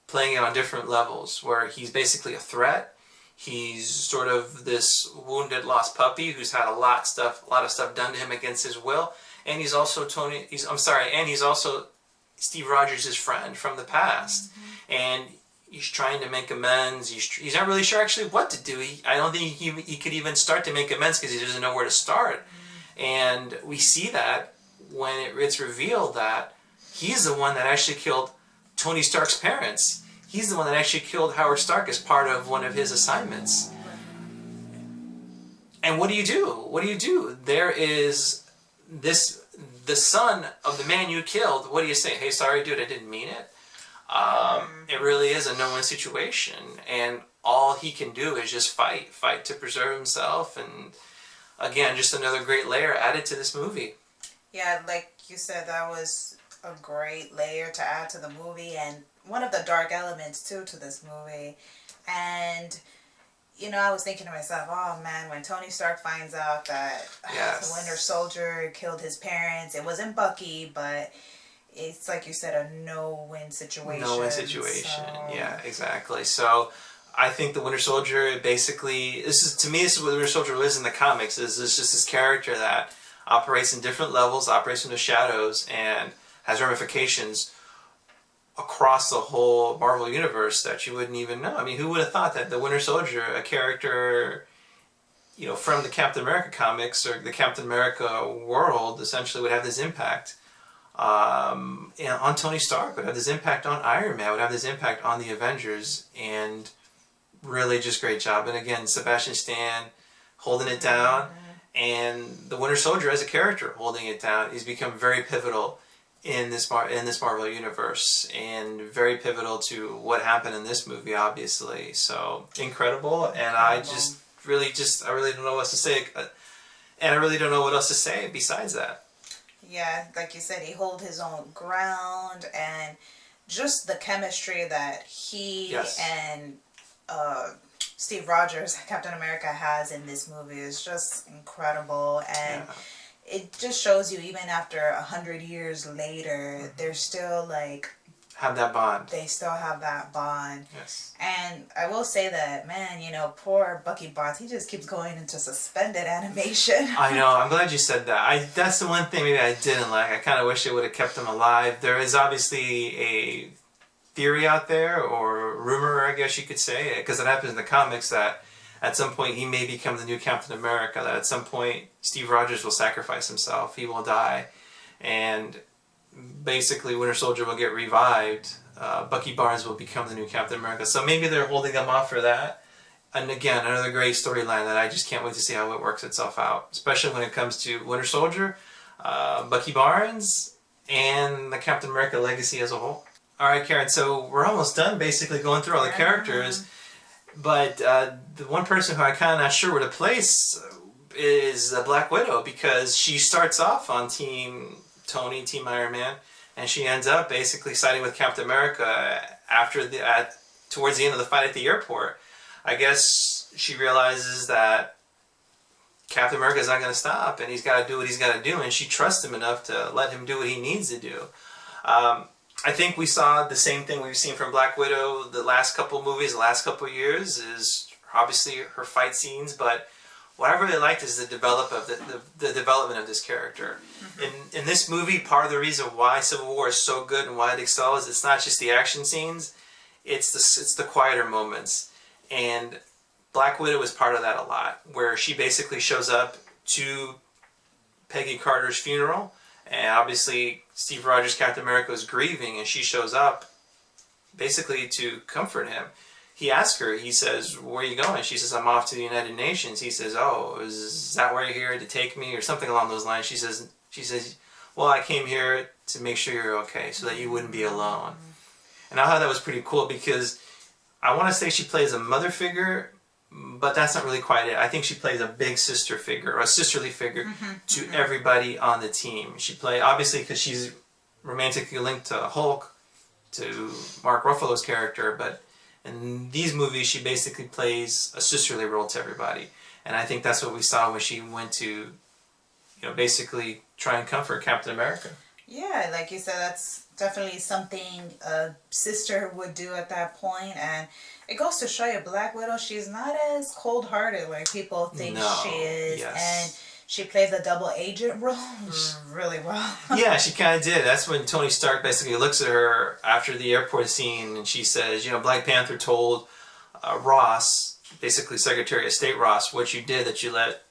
playing it on different levels, where he's basically a threat. He's sort of this wounded, lost puppy who's had a lot of stuff done to him against his will, and he's also he's also Steve Rogers' friend from the past, and he's trying to make amends. He's not really sure actually what to do. I don't think he could even start to make amends because he doesn't know where to start, and we see that when it's revealed that he's the one that actually killed Tony Stark's parents. He's the one that actually killed Howard Stark as part of one of his assignments. And what do you do? What do you do? There is the son of the man you killed. What do you say? Hey, sorry, dude, I didn't mean it. It really is a no-win situation, and all he can do is just fight to preserve himself. And again, just another great layer added to this movie. Yeah, like you said, that was a great layer to add to the movie, and one of the dark elements too to this movie. And you know, I was thinking to myself, oh man, when Tony Stark finds out that the Winter Soldier killed his parents, it wasn't Bucky, but it's like you said, a no-win situation. No-win situation, so. Yeah, exactly. So I think the Winter Soldier basically, this is what the Winter Soldier is in the comics, is just this character that operates in different levels, operates in the shadows, and has ramifications across the whole Marvel universe that you wouldn't even know. I mean, who would have thought that the Winter Soldier, a character, you know, from the Captain America comics or the Captain America world, essentially would have this impact on Tony Stark, would have this impact on Iron Man, would have this impact on the Avengers, and really just great job. And again, Sebastian Stan holding it down, and the Winter Soldier as a character holding it down. He's become very pivotal in this Marvel universe, and very pivotal to what happened in this movie, obviously. So incredible, and I really don't know what to say, and I really don't know what else to say besides that. Yeah, like you said, he held his own ground, and just the chemistry that he and Steve Rogers, Captain America, has in this movie is just incredible. And it just shows you, even after 100 years later, they're still like... have that bond. They still have that bond. Yes. And I will say that, man, you know, poor Bucky Barnes, he just keeps going into suspended animation. I know, I'm glad you said that. That's the one thing maybe I didn't like. I kind of wish they would have kept him alive. There is obviously a theory out there, or rumor, I guess you could say, because it happens in the comics, that at some point he may become the new Captain America, that at some point Steve Rogers will sacrifice himself, he will die, and basically Winter Soldier will get revived, Bucky Barnes will become the new Captain America. So maybe they're holding them off for that. And again, another great storyline that I just can't wait to see how it works itself out, especially when it comes to Winter Soldier, Bucky Barnes, and the Captain America legacy as a whole. Alright, Karen, so we're almost done basically going through all the characters, but the one person who I'm kind of not sure where to place is Black Widow, because she starts off on Team Tony, Team Iron Man, and she ends up basically siding with Captain America towards the end of the fight at the airport. I guess she realizes that Captain America is not going to stop, and he's got to do what he's got to do, and she trusts him enough to let him do what he needs to do. I think we saw the same thing we've seen from Black Widow the last couple movies, the last couple years, is obviously her fight scenes, but what I really liked is the development of this character. In this movie, part of the reason why Civil War is so good and why it excels, it's not just the action scenes, it's the quieter moments. And Black Widow is part of that a lot, where she basically shows up to Peggy Carter's funeral, and obviously Steve Rogers, Captain America, is grieving, and she shows up basically to comfort him. He asks her, he says, where are you going? She says, I'm off to the United Nations. He says, oh, is that where you're here to take me? Or something along those lines. She says, well, I came here to make sure you're okay, so that you wouldn't be alone. And I thought that was pretty cool because I want to say she plays a mother figure, but that's not really quite it. I think she plays a big sister figure, or a sisterly figure to everybody on the team. She plays, obviously, because she's romantically linked to Hulk, to Mark Ruffalo's character, but in these movies, she basically plays a sisterly role to everybody. And I think that's what we saw when she went to, you know, basically try and comfort Captain America. Yeah, like you said, that's definitely something a sister would do at that point. And it goes to show you, Black Widow, she's not as cold-hearted like people think she is. Yes. And she plays a double agent role really well. Yeah, she kind of did. That's when Tony Stark basically looks at her after the airport scene and she says, you know, Black Panther told Ross, basically Secretary of State Ross, what you did, that you let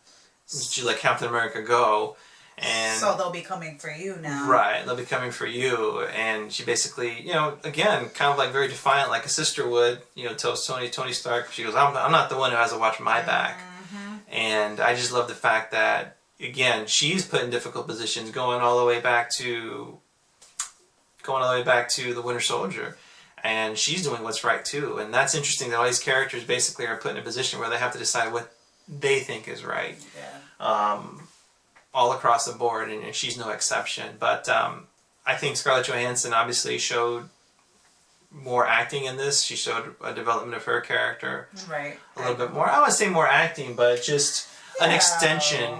Captain America go. And so they'll be coming for you now. Right, they'll be coming for you. And she basically, you know, again, kind of like very defiant, like a sister would, you know, tells Tony Stark, she goes, I'm not the one who has to watch my back. And I just love the fact that, again, she's put in difficult positions, going all the way back to the Winter Soldier, and she's doing what's right too. And that's interesting that all these characters basically are put in a position where they have to decide what they think is right, all across the board, and she's no exception. But I think Scarlett Johansson obviously showed more acting in this. She showed a development of her character, right? A little bit more. I wouldn't say more acting, but just an extension.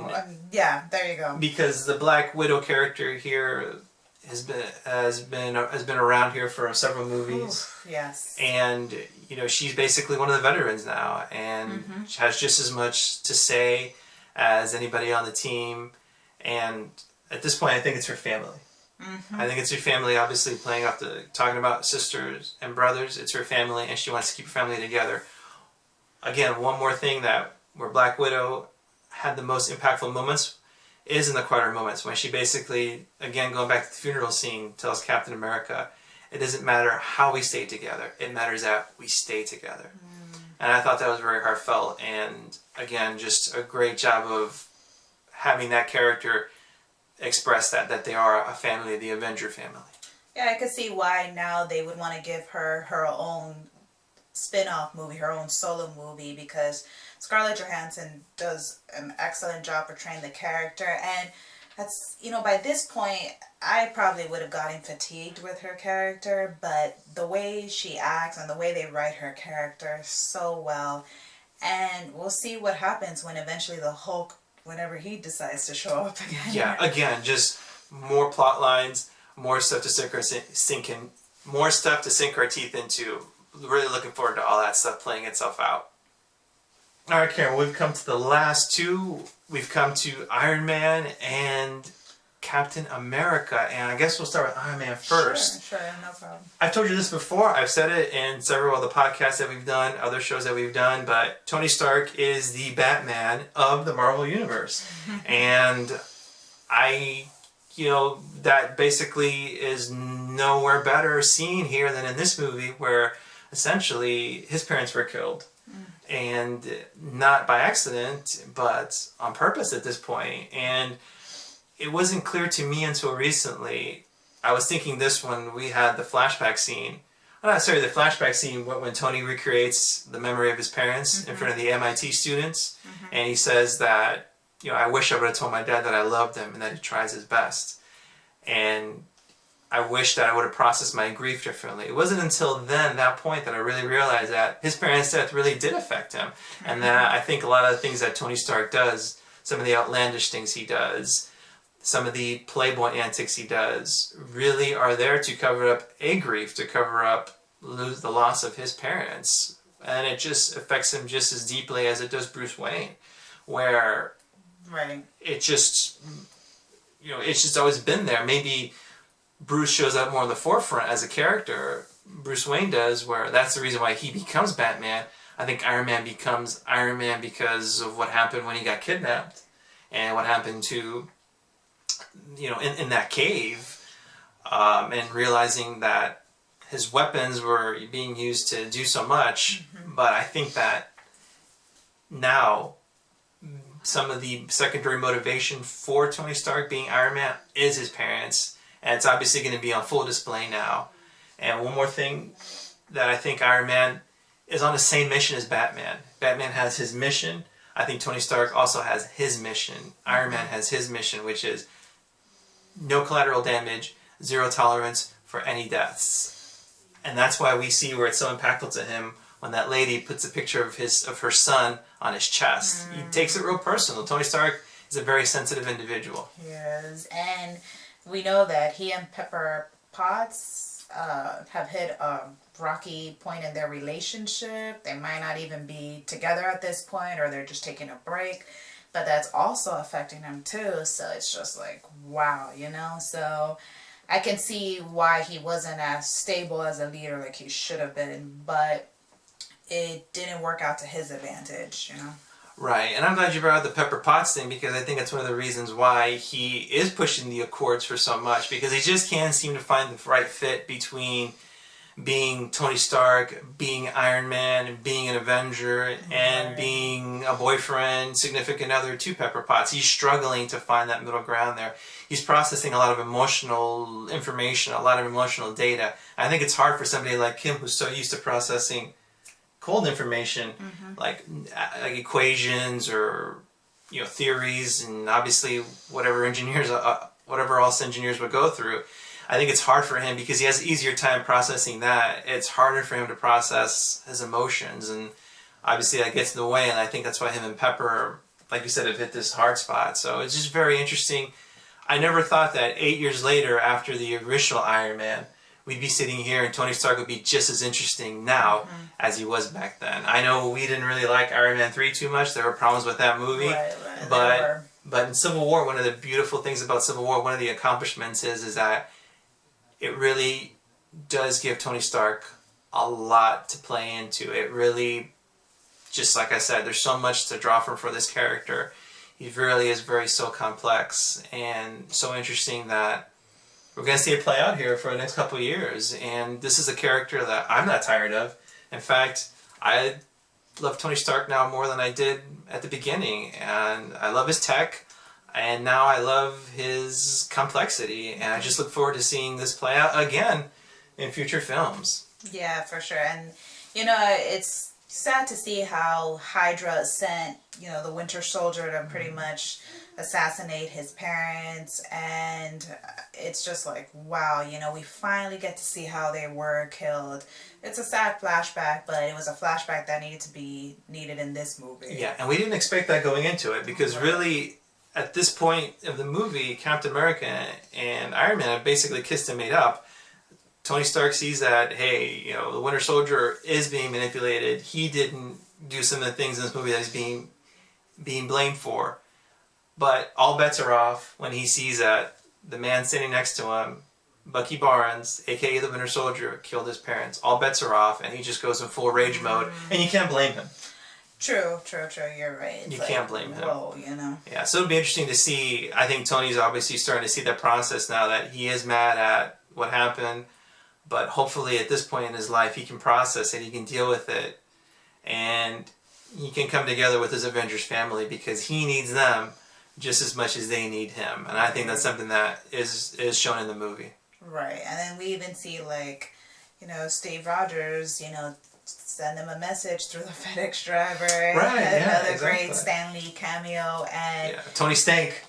Yeah, there you go. Because the Black Widow character here has been around here for several movies. Oof, yes. And you know, she's basically one of the veterans now, and she has just as much to say as anybody on the team. And at this point, I think it's her family. I think it's her family, obviously talking about sisters and brothers. It's her family, and she wants to keep her family together. Again, one more thing where Black Widow had the most impactful moments is in the quieter moments, when she basically, again, going back to the funeral scene, tells Captain America, it doesn't matter how we stay together, it matters that we stay together. And I thought that was very heartfelt, and again, just a great job of having that character express that they are a family, the Avenger family. Yeah, I could see why now they would want to give her her own spin-off movie, her own solo movie, because Scarlett Johansson does an excellent job portraying the character. And that's, you know, by this point, I probably would have gotten fatigued with her character, but the way she acts and the way they write her character so well. And we'll see what happens when eventually the Hulk, whenever he decides to show up again. Yeah, again, just more plot lines, more stuff to sink our teeth into. Really looking forward to all that stuff playing itself out. All right, Karen, we've come to the last two. We've come to Iron Man and Captain America, and I guess we'll start with Iron Man first. Sure, no problem. I've told you this before. I've said it in several of the podcasts that we've done, other shows that we've done, but Tony Stark is the Batman of the Marvel Universe. And that basically is nowhere better seen here than in this movie, where essentially his parents were killed. And not by accident, but on purpose at this point. And it wasn't clear to me until recently. I was thinking this when we had the flashback scene. The flashback scene when Tony recreates the memory of his parents in front of the MIT students. And he says that, you know, I wish I would have told my dad that I loved him and that he tries his best. And I wish that I would have processed my grief differently. It wasn't until then, that point, that I really realized that his parents' death really did affect him. And that I think a lot of the things that Tony Stark does, some of the outlandish things he does, some of the playboy antics he does, really are there to cover up a grief, to cover up the loss of his parents. And it just affects him just as deeply as it does Bruce Wayne, where it just, you know, it's just always been there. Maybe Bruce shows up more in the forefront as a character. Bruce Wayne does, where that's the reason why he becomes Batman. I think Iron Man becomes Iron Man because of what happened when he got kidnapped and what happened to, you know, in that cave, and realizing that his weapons were being used to do so much, but I think that now some of the secondary motivation for Tony Stark being Iron Man is his parents, and it's obviously going to be on full display now. And one more thing that I think Iron Man is on the same mission as Batman. Batman has his mission. I think Tony Stark also has his mission. Iron Man has his mission, which is no collateral damage, zero tolerance for any deaths. And that's why we see where it's so impactful to him when that lady puts a picture of her son on his chest. He takes it real personal. Tony Stark is a very sensitive individual. Yes, and we know that he and Pepper Potts have hit a rocky point in their relationship. They might not even be together at this point, or they're just taking a break. But that's also affecting him too. So it's just like, wow, you know? So I can see why he wasn't as stable as a leader like he should have been. But it didn't work out to his advantage, you know? Right, and I'm glad you brought up the Pepper Potts thing, because I think that's one of the reasons why he is pushing the Accords for so much, because he just can't seem to find the right fit between being Tony Stark, being Iron Man, and being an Avenger, and being a boyfriend, significant other to Pepper Potts. He's struggling to find that middle ground there. He's processing a lot of emotional information, a lot of emotional data. I think it's hard for somebody like him who's so used to processing cold information, like equations or theories, and obviously whatever else engineers would go through. I think it's hard for him because he has an easier time processing that. It's harder for him to process his emotions, and obviously that gets in the way. And I think that's why him and Pepper, like you said, have hit this hard spot. So it's just very interesting. I never thought that 8 years later, after the original Iron Man, we'd be sitting here and Tony Stark would be just as interesting now as he was back then. I know we didn't really like Iron Man 3 too much. There were problems with that movie. Right. But in Civil War, one of the beautiful things about Civil War, one of the accomplishments is that it really does give Tony Stark a lot to play into. It really, just like I said, there's so much to draw from for this character. He really is so complex and so interesting that we're going to see it play out here for the next couple of years. And this is a character that I'm not tired of. In fact, I love Tony Stark now more than I did at the beginning. And I love his tech. And now I love his complexity. And I just look forward to seeing this play out again in future films. Yeah, for sure. And, it's sad to see how Hydra sent, the Winter Soldier to pretty much assassinate his parents, and it's just like, wow, we finally get to see how they were killed. It's a sad flashback, but it was a flashback that needed in this movie. Yeah, and we didn't expect that going into it, because really, at this point of the movie, Captain America and Iron Man have basically kissed and made up. Tony Stark sees that, hey, the Winter Soldier is being manipulated. He didn't do some of the things in this movie that he's being blamed for. But all bets are off when he sees that the man sitting next to him, Bucky Barnes, aka the Winter Soldier, killed his parents. All bets are off, and he just goes in full rage mode, and you can't blame him. True, you're right. You can't blame him. Whoa, Yeah, so it'll be interesting to see. I think Tony's obviously starting to see that process now, that he is mad at what happened, but hopefully at this point in his life he can process it, he can deal with it, and he can come together with his Avengers family, because he needs them just as much as they need him. And I think that's something that is shown in the movie. Right. And then we even see, Steve Rogers, send him a message through the FedEx driver. Right, Another great Stan Lee cameo. And Tony Stank.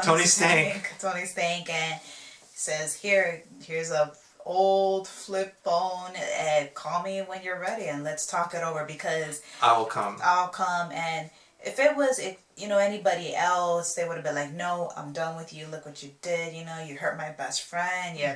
Tony Stank. Tony Stank. And he says, here's a old flip phone, and call me when you're ready and let's talk it over, because I'll come. And if it was anybody else, they would have been like, no, I'm done with you, look what you did, you hurt my best friend, you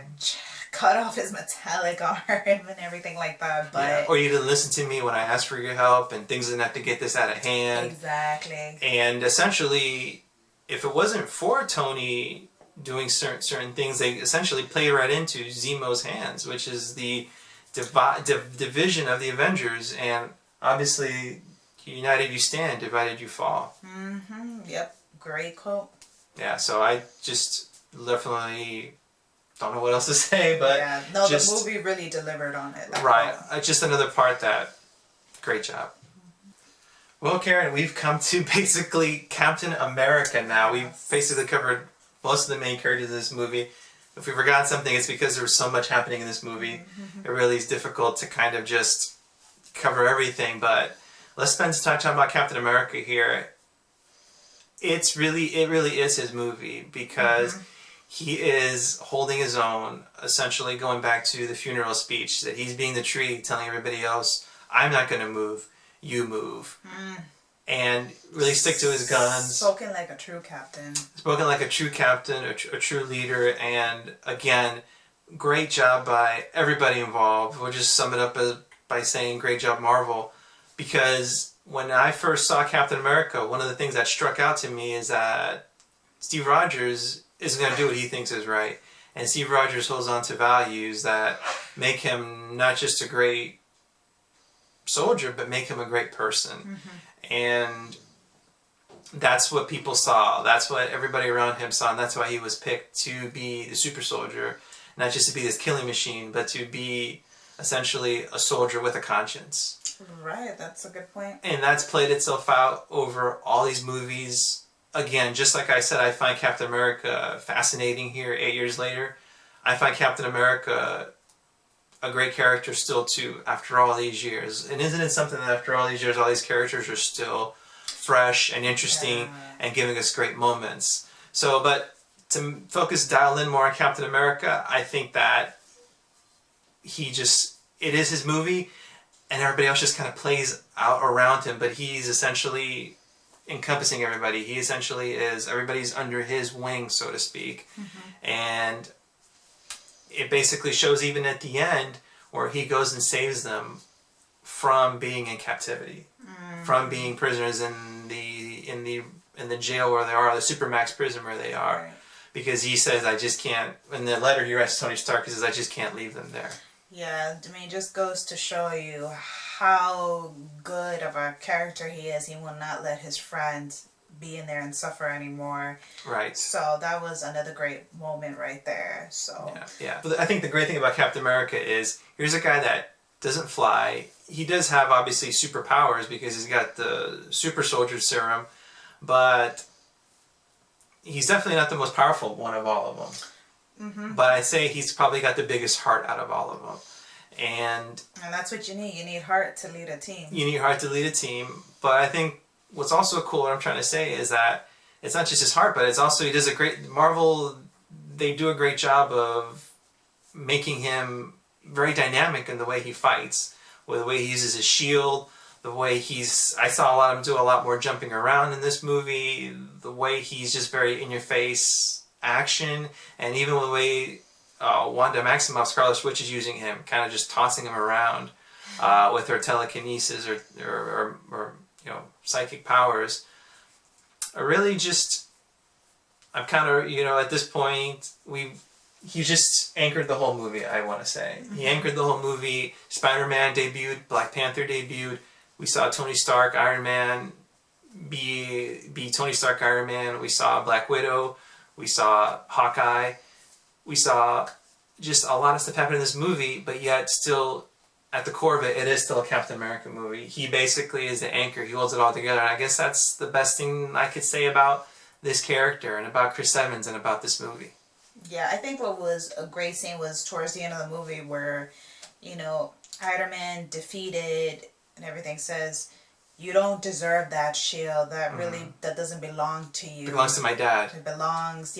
cut off his metallic arm and everything like that. But or you didn't listen to me when I asked for your help, and things didn't have to get this out of hand. Exactly. And essentially, if it wasn't for Tony doing certain things, they essentially play right into Zemo's hands, which is the division of the Avengers. And obviously, united you stand, divided you fall. Yep. Great quote. Yeah, so I just definitely don't know what else to say, but yeah, no, just, the movie really delivered on it. Right, just another part that, great job. Well, Karen, we've come to basically Captain America now. We've basically covered most of the main characters of this movie. If we forgot something, it's because there was so much happening in this movie. It really is difficult to kind of just cover everything, but let's spend some time talking about Captain America here. It really is his movie, because he is holding his own, essentially going back to the funeral speech, that he's being the tree, telling everybody else, I'm not going to move, you move. And really stick to his guns. Spoken like a true captain. Spoken like a true captain, a true leader, and again, great job by everybody involved. We'll just sum it up by saying great job, Marvel, because when I first saw Captain America, one of the things that struck out to me is that Steve Rogers isn't going to do what he thinks is right. And Steve Rogers holds on to values that make him not just a great soldier, but make him a great person. And that's what people saw. That's what everybody around him saw. And that's why he was picked to be the super soldier. Not just to be this killing machine, but to be essentially a soldier with a conscience. Right, that's a good point. And that's played itself out over all these movies. Again, just like I said, I find Captain America fascinating here 8 years later. I find Captain America a great character still too, after all these years. And isn't it something that after all these years, all these characters are still fresh and interesting and giving us great moments. So, but to dial in more on Captain America, I think that it is his movie, and everybody else just kind of plays out around him, but he's essentially encompassing everybody. He essentially is, everybody's under his wing, so to speak. And it basically shows even at the end where he goes and saves them from being in captivity, from being prisoners in the jail where they are, the Supermax prison where they are. Right. Because he says, I just can't, in the letter he writes to Tony Stark, he says, I just can't leave them there. Yeah, I mean, it just goes to show you how good of a character he is. He will not let his friends be in there and suffer anymore. Right. So that was another great moment right there. So yeah. But I think the great thing about Captain America is, here's a guy that doesn't fly. He does have, obviously, superpowers because he's got the super soldier serum, but he's definitely not the most powerful one of all of them. But I'd say he's probably got the biggest heart out of all of them. And that's what you need. You need heart to lead a team. You need heart to lead a team. But I think what's also cool, what I'm trying to say, is that it's not just his heart, but it's also, Marvel, they do a great job of making him very dynamic in the way he fights, with the way he uses his shield, the way I saw him do a lot more jumping around in this movie, the way he's just very in-your-face action, and even the way Wanda Maximoff, Scarlet Witch, is using him, kind of just tossing him around with her telekinesis or psychic powers. I'm kind of, at this point, he just anchored the whole movie, I want to say. He anchored the whole movie. SpiderMan debuted, Black Panther debuted. We saw Tony Stark, Iron Man, be Tony Stark, Iron Man. We saw Black Widow. We saw Hawkeye. We saw just a lot of stuff happen in this movie, but yet still, at the core of it, it is still a Captain America movie. He basically is the anchor. He holds it all together. And I guess that's the best thing I could say about this character and about Chris Evans and about this movie. Yeah, I think what was a great scene was towards the end of the movie where, Iron Man defeated and everything, says, you don't deserve that shield. That that doesn't belong to you. It belongs to my dad. It belongs,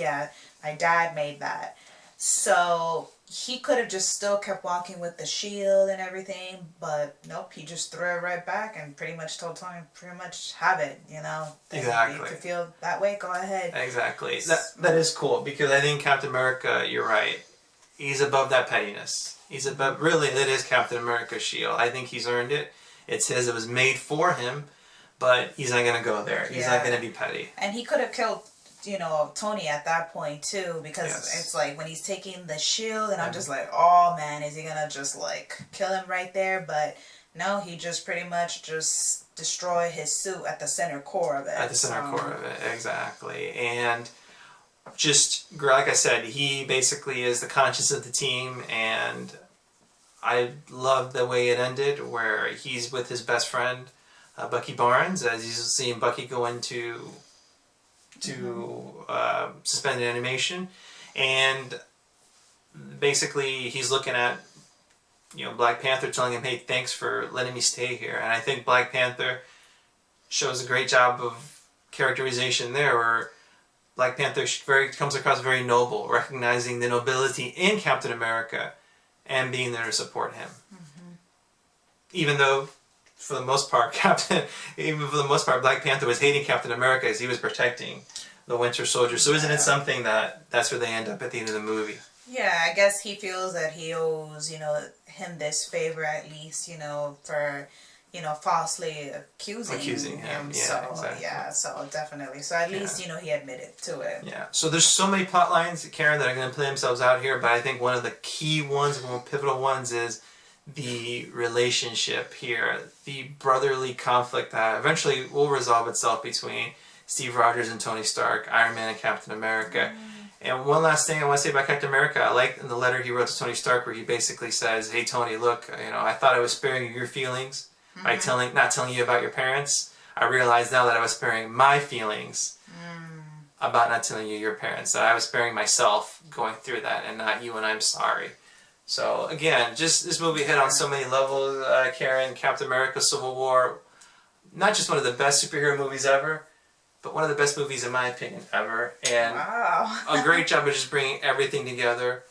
my dad made that. So he could have just still kept walking with the shield and everything, but nope, he just threw it right back and pretty much told Tony, pretty much have it, Exactly. If you feel that way, go ahead. Exactly. That is cool, because I think Captain America, you're right, he's above that pettiness. He's above, really, it is Captain America's shield. I think he's earned it. It's his. It was made for him, but he's not going to go there. He's not going to be petty. And he could have killed, Tony at that point too, because it's like when he's taking the shield, and I'm just like, oh man, is he going to just like kill him right there? But no, he just pretty much just destroyed his suit at the center core of it. At the center core of it, exactly. And just like I said, he basically is the conscience of the team, and I love the way it ended, where he's with his best friend, Bucky Barnes, as he's seeing Bucky go into suspended animation, and basically he's looking at Black Panther telling him, hey, thanks for letting me stay here. And I think Black Panther shows a great job of characterization there, where Black Panther comes across very noble, recognizing the nobility in Captain America and being there to support him. Mm-hmm. Even though, for the most part, Black Panther was hating Captain America as he was protecting the Winter Soldier. So isn't it something that's where they end up at the end of the movie? Yeah, I guess he feels that he owes, him this favor at least, for, falsely accusing him. Yeah, so, exactly. Yeah, so definitely. So at least, he admitted to it. Yeah. So there's so many plot lines, Karen, that are going to play themselves out here, but I think one of the key ones, one of the pivotal ones, is the relationship here, the brotherly conflict that eventually will resolve itself between Steve Rogers and Tony Stark, Iron Man and Captain America. And one last thing I want to say about Captain America, I like in the letter he wrote to Tony Stark, where he basically says, hey Tony, look, I thought I was sparing you your feelings by not telling you about your parents. I realize now that I was sparing my feelings about not telling you your parents, that I was sparing myself going through that and not you, and I'm sorry. So again, just this movie hit on so many levels, Karen. Captain America Civil War, not just one of the best superhero movies ever, but one of the best movies in my opinion ever, and a great job of just bringing everything together.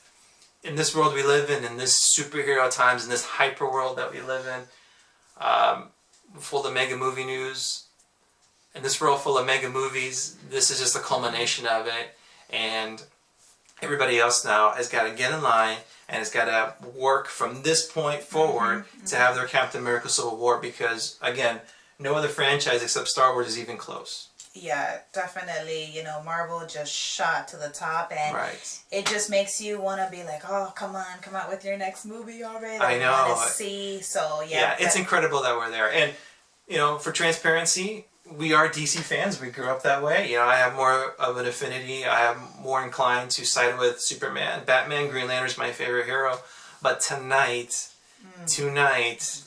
In this world we live in this superhero times, in this hyper world that we live in, full of mega movie news, in this world full of mega movies, this is just a culmination of it, and everybody else now has got to get in line and has got to work from this point forward to have their Captain America Civil War, because again, no other franchise except Star Wars is even close. Yeah, definitely. Marvel just shot to the top, and it just makes you want to be like, oh, come out with your next movie already. I know. I want to see. So yeah, it's incredible that we're there. And for transparency, we are DC fans. We grew up that way. I have more of an affinity. I am more inclined to side with Superman. Batman, Green Lantern is my favorite hero. But tonight,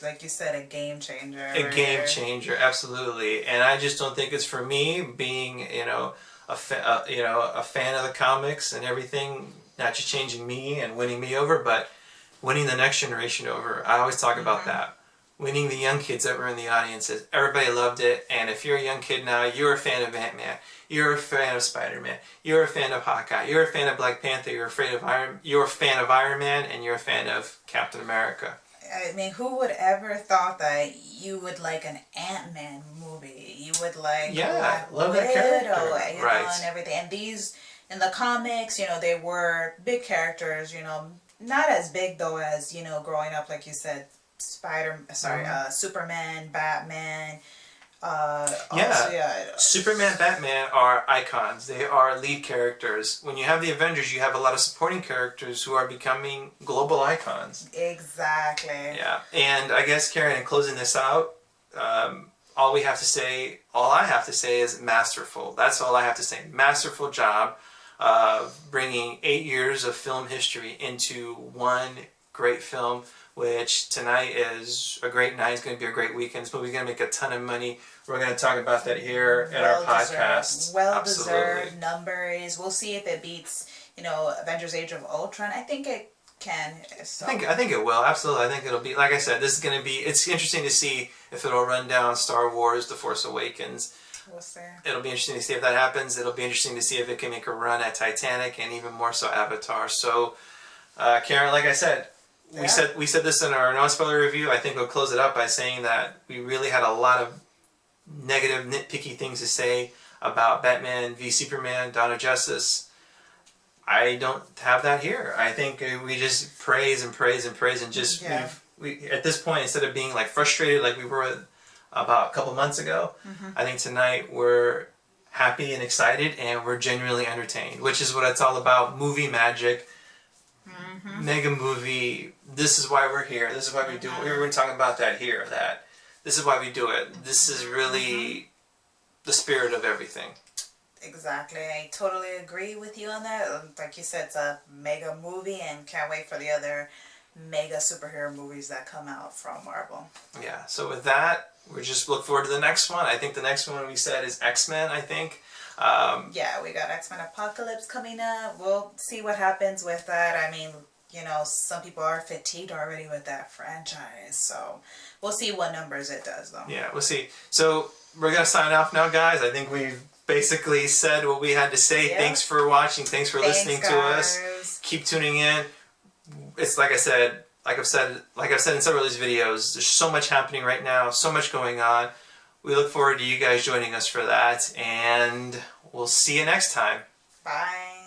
like you said, a game changer. A game changer, absolutely. And I just don't think it's for me, being a fan of the comics and everything, not just changing me and winning me over, but winning the next generation over. I always talk about that. Winning the young kids that were in the audiences. Everybody loved it, and if you're a young kid now, you're a fan of AntMan, you're a fan of SpiderMan, you're a fan of Hawkeye, you're a fan of Black Panther, you're a fan of Iron Man, and you're a fan of Captain America. I mean, who would ever thought that you would like an Ant-Man movie? You would like Black love Widow, that character, and everything. And these, in the comics, they were big characters. Not as big though as growing up, like you said, Superman, Batman. Superman, Batman are icons. They are lead characters. When you have the Avengers, you have a lot of supporting characters who are becoming global icons. Exactly. Yeah, and I guess, Karen, in closing this out, all I have to say is masterful. That's all I have to say. Masterful job of bringing 8 years of film history into one great film, which tonight is a great night. It's going to be a great weekend. This movie's going to make a ton of money. We're going to talk about that here at our podcast. Well-deserved numbers. We'll see if it beats, Avengers Age of Ultron. I think it can. So. I think it will. Absolutely. I think it'll be, like I said, this is going to be, it's interesting to see if it'll run down Star Wars, The Force Awakens. We'll see. It'll be interesting to see if that happens. It'll be interesting to see if it can make a run at Titanic, and even more so Avatar. So, Karen, like I said, we said this in our non-spoiler review. I think we'll close it up by saying that we really had a lot of negative, nitpicky things to say about Batman v Superman, Dawn of Justice. I don't have that here. I think we just praise and praise and praise, and just we at this point, instead of being like frustrated like we were about a couple months ago, I think tonight we're happy and excited, and we're genuinely entertained, which is what it's all about. Movie magic. Mega movie. This is why we're here. This is why we do it. We were going to talk about that here. That this is why we do it. This is really the spirit of everything. Exactly. I totally agree with you on that. Like you said, it's a mega movie and can't wait for the other mega superhero movies that come out from Marvel. Yeah, so with that, we just look forward to the next one. I think the next one we said is X-Men, I think. Yeah, we got X-Men Apocalypse coming up. We'll see what happens with that. I mean, you know, some people are fatigued already with that franchise. So we'll see what numbers it does, though. Yeah, we'll see. So we're going to sign off now, guys. I think we've basically said what we had to say. Yeah. Thanks for watching. Thanks for listening to us. Keep tuning in. It's like I've said in several of these videos, there's so much happening right now, so much going on. We look forward to you guys joining us for that, and we'll see you next time. Bye.